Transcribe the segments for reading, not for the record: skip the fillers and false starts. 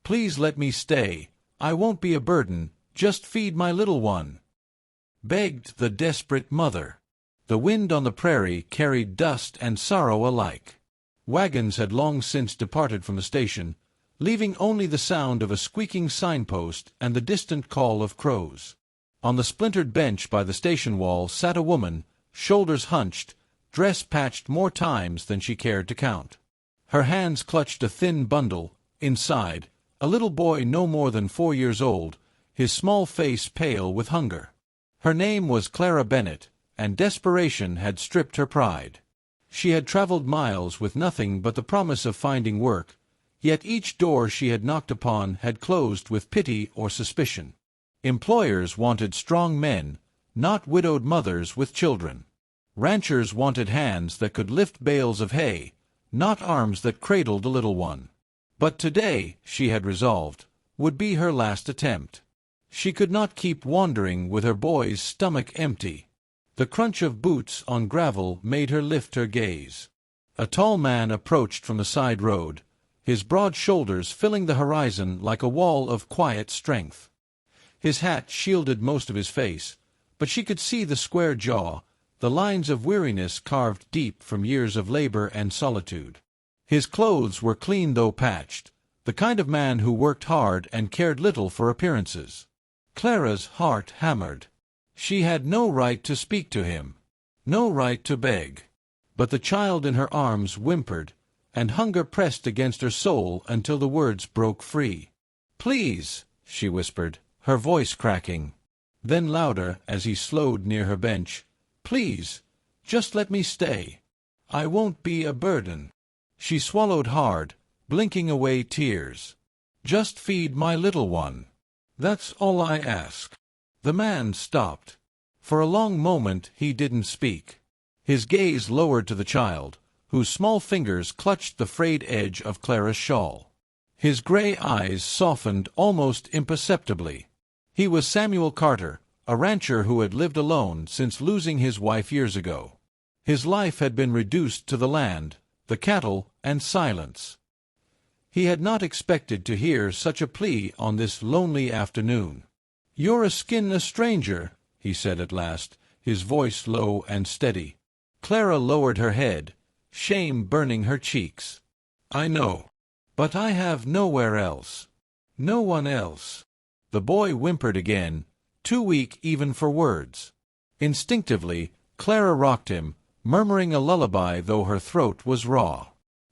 Please let me stay. I won't be a burden. Just feed my little one," begged the desperate mother. The wind on the prairie carried dust and sorrow alike. Wagons had long since departed from the station, leaving only the sound of a squeaking signpost and the distant call of crows. On the splintered bench by the station wall sat a woman, shoulders hunched, dress patched more times than she cared to count. Her hands clutched a thin bundle. Inside, a little boy no more than 4 years old, his small face pale with hunger. Her name was Clara Bennett, and desperation had stripped her pride. She had traveled miles with nothing but the promise of finding work, yet each door she had knocked upon had closed with pity or suspicion. Employers wanted strong men, not widowed mothers with children. Ranchers wanted hands that could lift bales of hay, not arms that cradled a little one. But today, she had resolved, would be her last attempt. She could not keep wandering with her boy's stomach empty. The crunch of boots on gravel made her lift her gaze. A tall man approached from the side road, his broad shoulders filling the horizon like a wall of quiet strength. His hat shielded most of his face, but she could see the square jaw, the lines of weariness carved deep from years of labor and solitude. His clothes were clean though patched, the kind of man who worked hard and cared little for appearances. Clara's heart hammered. She had no right to speak to him, no right to beg. But the child in her arms whimpered, and hunger pressed against her soul until the words broke free. "Please," she whispered, her voice cracking. Then louder as he slowed near her bench, "Please, just let me stay. I won't be a burden." She swallowed hard, blinking away tears. "Just feed my little one. That's all I ask." The man stopped. For a long moment he didn't speak. His gaze lowered to the child, whose small fingers clutched the frayed edge of Clara's shawl. His gray eyes softened almost imperceptibly. He was Samuel Carter, a rancher who had lived alone since losing his wife years ago. His life had been reduced to the land, the cattle, and silence. He had not expected to hear such a plea on this lonely afternoon. "You're a stranger," he said at last, his voice low and steady. Clara lowered her head, shame burning her cheeks. "I know. But I have nowhere else. No one else." The boy whimpered again, too weak even for words. Instinctively, Clara rocked him, murmuring a lullaby though her throat was raw.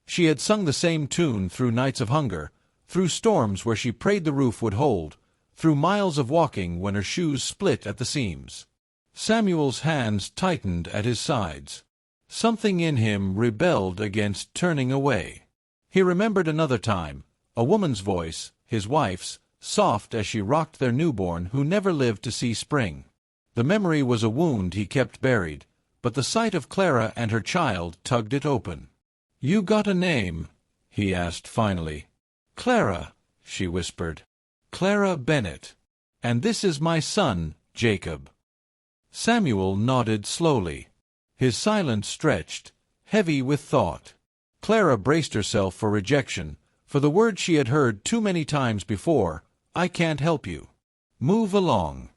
She had sung the same tune through nights of hunger, through storms where she prayed the roof would hold, through miles of walking when her shoes split at the seams. Samuel's hands tightened at his sides. Something in him rebelled against turning away. He remembered another time, a woman's voice, his wife's, soft as she rocked their newborn who never lived to see spring. The memory was a wound he kept buried, but the sight of Clara and her child tugged it open. "You got a name?" he asked finally. "Clara," she whispered. "Clara Bennett. And this is my son, Jacob." Samuel nodded slowly. His silence stretched, heavy with thought. Clara braced herself for rejection, for the word she had heard too many times before, "I can't help you. Move along."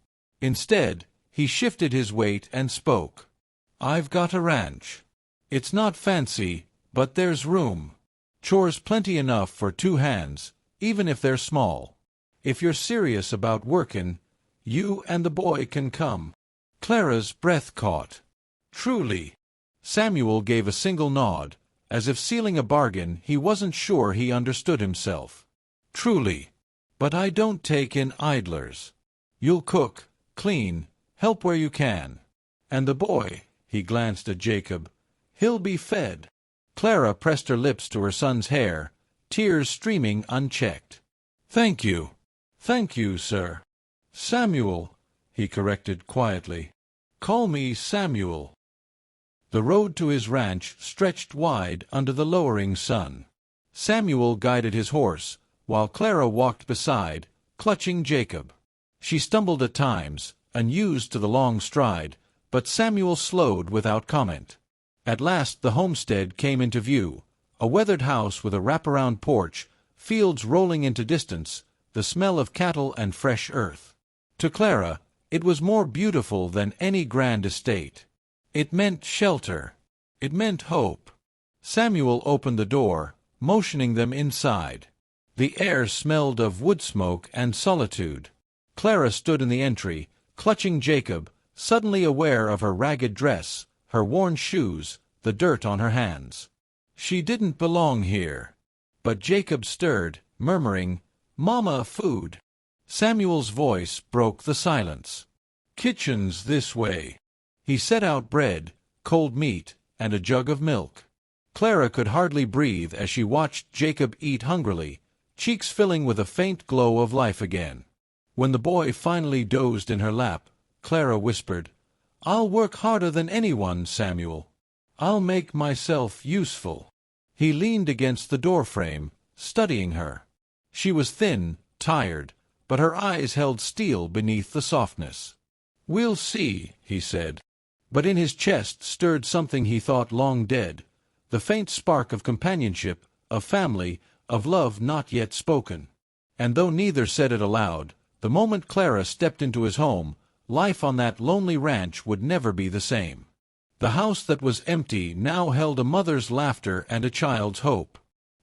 Instead, he shifted his weight and spoke. "I've got a ranch. It's not fancy, but there's room. Chores plenty enough for 2 hands, even if they're small. If you're serious about workin', you and the boy can come." Clara's breath caught. "Truly?" Samuel gave a single nod, as if sealing a bargain he wasn't sure he understood himself. "Truly. But I don't take in idlers. You'll cook, clean, help where you can. And the boy," he glanced at Jacob, "he'll be fed." Clara pressed her lips to her son's hair, tears streaming unchecked. "Thank you. Thank you, sir." "Samuel," he corrected quietly. "Call me Samuel." The road to his ranch stretched wide under the lowering sun. Samuel guided his horse, while Clara walked beside, clutching Jacob. She stumbled at times, unused to the long stride, but Samuel slowed without comment. At last the homestead came into view, a weathered house with a wraparound porch, fields rolling into distance, the smell of cattle and fresh earth. To Clara, it was more beautiful than any grand estate. It meant shelter. It meant hope. Samuel opened the door, motioning them inside. The air smelled of wood smoke and solitude. Clara stood in the entry, clutching Jacob, suddenly aware of her ragged dress, her worn shoes, the dirt on her hands. She didn't belong here. But Jacob stirred, murmuring, "Mama, food." Samuel's voice broke the silence. "Kitchen's this way." He set out bread, cold meat, and a jug of milk. Clara could hardly breathe as she watched Jacob eat hungrily, cheeks filling with a faint glow of life again. When the boy finally dozed in her lap, Clara whispered, "I'll work harder than anyone, Samuel. I'll make myself useful." He leaned against the doorframe, studying her. She was thin, tired, but her eyes held steel beneath the softness. "We'll see," he said. But in his chest stirred something he thought long dead, the faint spark of companionship, of family, of love not yet spoken. And though neither said it aloud, the moment Clara stepped into his home, life on that lonely ranch would never be the same. The house that was empty now held a mother's laughter and a child's hope.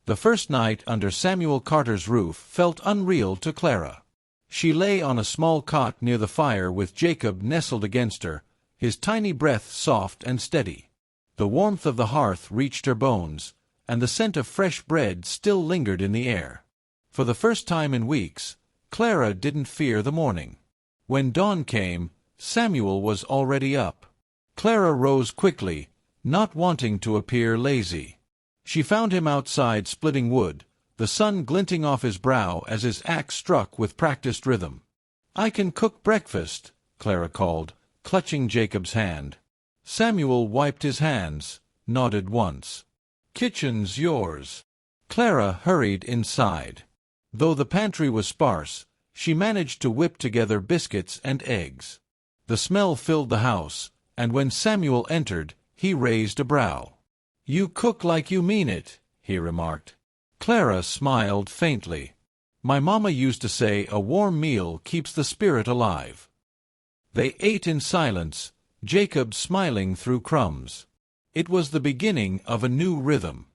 The first night under Samuel Carter's roof felt unreal to Clara. She lay on a small cot near the fire with Jacob nestled against her, his tiny breath soft and steady. The warmth of the hearth reached her bones, and the scent of fresh bread still lingered in the air. For the first time in weeks, Clara didn't fear the morning. When dawn came, Samuel was already up. Clara rose quickly, not wanting to appear lazy. She found him outside splitting wood, the sun glinting off his brow as his axe struck with practiced rhythm. "I can cook breakfast," Clara called, clutching Jacob's hand. Samuel wiped his hands, nodded once. "Kitchen's yours." Clara hurried inside. Though the pantry was sparse, she managed to whip together biscuits and eggs. The smell filled the house, and when Samuel entered, he raised a brow. "You cook like you mean it," he remarked. Clara smiled faintly. "My mama used to say a warm meal keeps the spirit alive." They ate in silence, Jacob smiling through crumbs. It was the beginning of a new rhythm.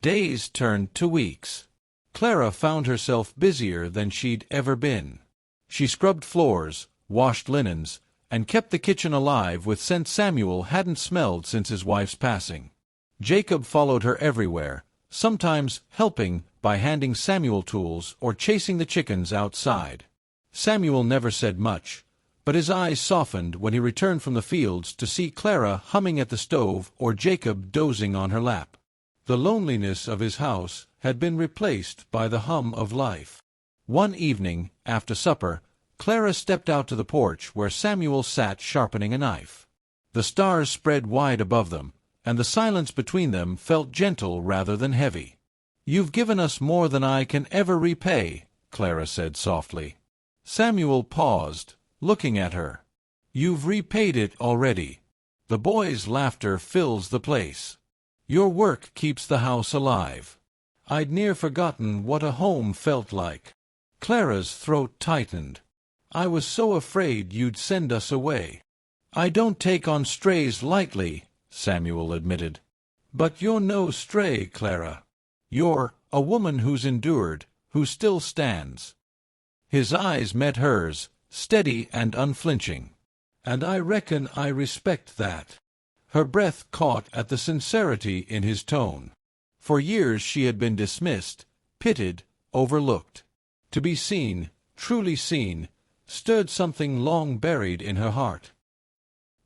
Days turned to weeks. Clara found herself busier than she'd ever been. She scrubbed floors, washed linens, and kept the kitchen alive with scents Samuel hadn't smelled since his wife's passing. Jacob followed her everywhere, sometimes helping by handing Samuel tools or chasing the chickens outside. Samuel never said much, but his eyes softened when he returned from the fields to see Clara humming at the stove or Jacob dozing on her lap. The loneliness of his house had been replaced by the hum of life. One evening, after supper, Clara stepped out to the porch where Samuel sat sharpening a knife. The stars spread wide above them, and the silence between them felt gentle rather than heavy. "You've given us more than I can ever repay," Clara said softly. Samuel paused, looking at her. "You've repaid it already." The boy's laughter fills the place. "Your work keeps the house alive. I'd near forgotten what a home felt like." Clara's throat tightened. "I was so afraid you'd send us away." "I don't take on strays lightly," Samuel admitted. "But you're no stray, Clara. You're a woman who's endured, who still stands." His eyes met hers, steady and unflinching. "And I reckon I respect that." Her breath caught at the sincerity in his tone. For years she had been dismissed, pitied, overlooked. To be seen, truly seen, stirred something long buried in her heart.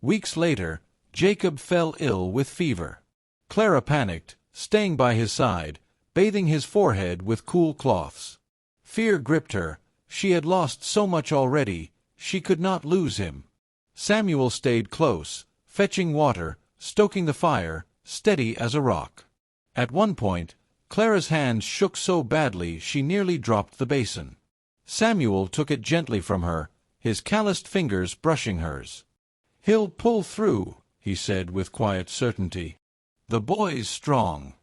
Weeks later, Jacob fell ill with fever. Clara panicked, staying by his side, bathing his forehead with cool cloths. Fear gripped her. She had lost so much already, she could not lose him. Samuel stayed close, fetching water, stoking the fire, steady as a rock. At one point, Clara's hands shook so badly she nearly dropped the basin. Samuel took it gently from her, his calloused fingers brushing hers. "He'll pull through," he said with quiet certainty. "The boy's strong.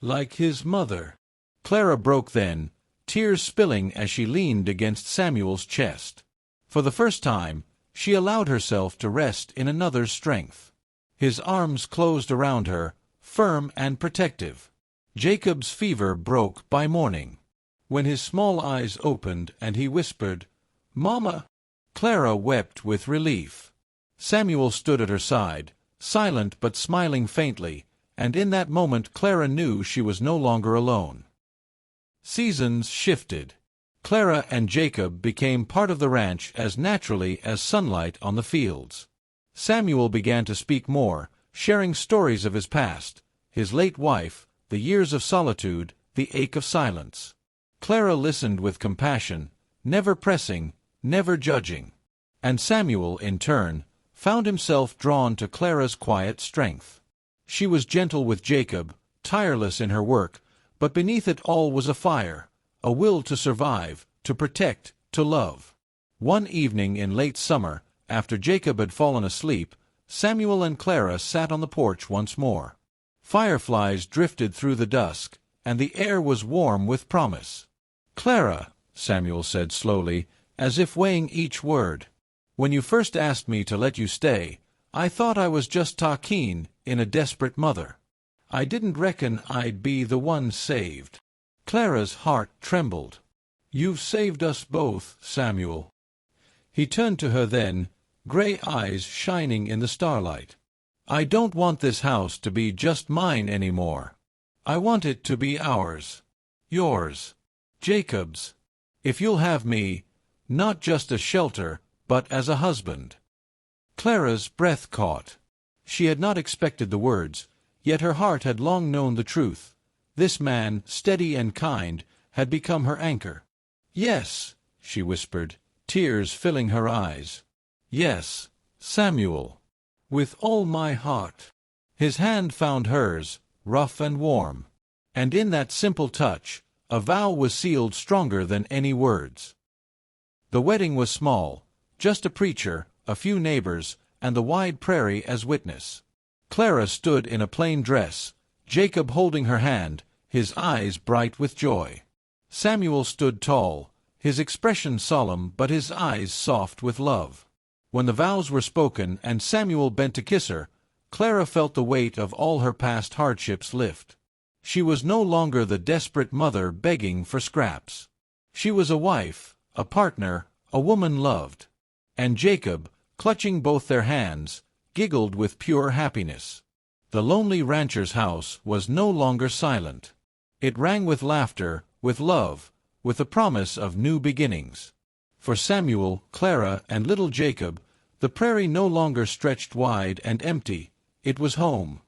Like his mother." Clara broke then, tears spilling as she leaned against Samuel's chest. For the first time, she allowed herself to rest in another's strength. His arms closed around her, firm and protective. Jacob's fever broke by morning. When his small eyes opened and he whispered, "Mama," Clara wept with relief. Samuel stood at her side, silent but smiling faintly, and in that moment Clara knew she was no longer alone. Seasons shifted. Clara and Jacob became part of the ranch as naturally as sunlight on the fields. Samuel began to speak more, sharing stories of his past, his late wife, the years of solitude, the ache of silence. Clara listened with compassion, never pressing, never judging. And Samuel, in turn, found himself drawn to Clara's quiet strength. She was gentle with Jacob, tireless in her work, but beneath it all was a fire, a will to survive, to protect, to love. One evening in late summer, after Jacob had fallen asleep, Samuel and Clara sat on the porch once more. Fireflies drifted through the dusk, and the air was warm with promise. "Clara," Samuel said slowly, as if weighing each word, "when you first asked me to let you stay, I thought I was just talking in a desperate mother. I didn't reckon I'd be the one saved." Clara's heart trembled. "You've saved us both, Samuel." He turned to her then, gray eyes shining in the starlight. "I don't want this house to be just mine anymore. I want it to be ours. Yours. Jacob's. If you'll have me, not just as shelter, but as a husband." Clara's breath caught. She had not expected the words, yet her heart had long known the truth. This man, steady and kind, had become her anchor. "Yes," she whispered, tears filling her eyes. "Yes, Samuel. With all my heart." His hand found hers, rough and warm. And in that simple touch, a vow was sealed stronger than any words. The wedding was small, just a preacher, a few neighbors, and the wide prairie as witness. Clara stood in a plain dress, Jacob holding her hand, his eyes bright with joy. Samuel stood tall, his expression solemn but his eyes soft with love. When the vows were spoken and Samuel bent to kiss her, Clara felt the weight of all her past hardships lift. She was no longer the desperate mother begging for scraps. She was a wife, a partner, a woman loved. And Jacob, clutching both their hands, giggled with pure happiness. The lonely rancher's house was no longer silent. It rang with laughter, with love, with the promise of new beginnings. For Samuel, Clara, and little Jacob, the prairie no longer stretched wide and empty. It was home.